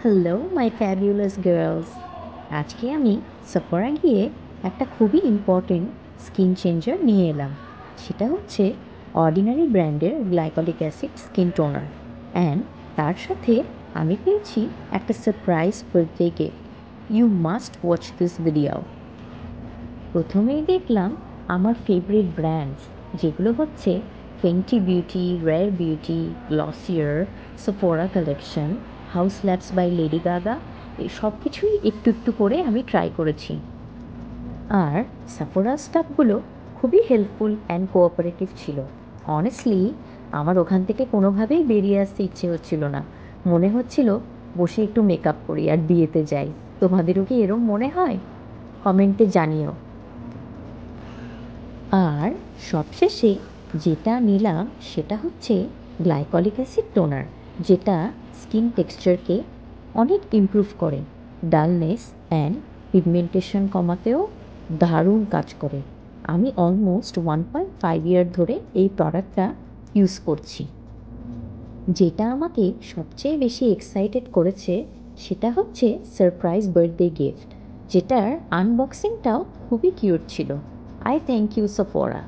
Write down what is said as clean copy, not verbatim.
Hello my fabulous girls. আজকে আমি Sephora গিয়ে একটা খুবই ইম্পর্টেন্ট স্কিন চেঞ্জার নিয়ে এলাম। সেটা হচ্ছে অর্ডিনারি ব্র্যান্ডের glycolic acid skin toner, and তার সাথে আমি পেয়েছি একটা surprise birthday gift. You must watch this video. প্রথমেই দেখলাম আমার ফেভারিট ব্র্যান্ডস, যেগুলো হচ্ছে Fenty Beauty, Rare Beauty, Glossier, Sephora collection, Haus Labs by Lady Gaga. এই সব কিছুই একটু একটু করে আমি ট্রাই করেছি। আর সেফোরা স্টাফগুলো খুবই হেল্পফুল অ্যান্ড কোঅপারেটিভ ছিল। অনেস্টলি আমার ওখান থেকে কোনোভাবেই বেরিয়ে আসতে ইচ্ছে হচ্ছিল না। মনে হচ্ছিল বসে একটু মেকআপ করি আর বিয়েতে যাই। তোমাদেরও কি এরম মনে হয়? কমেন্টে জানিও। আর সবশেষে যেটা নিলাম সেটা হচ্ছে গ্লাইকলিক অ্যাসিড টোনার, যেটা স্কিন টেক্সচারকে অনেক ইমপ্রুভ করে, ডালনেস অ্যান্ড পিগমেন্টেশন কমাতেও দারুণ কাজ করে। আমি অলমোস্ট 1.5 ইয়ার ধরে এই প্রোডাক্টটা ইউজ করছি। যেটা আমাকে সবচেয়ে বেশি এক্সাইটেড করেছে সেটা হচ্ছে সারপ্রাইজ বার্থডে গিফট, যেটার আনবক্সিংটাও খুবই কিউট ছিল। I thank you Sephora.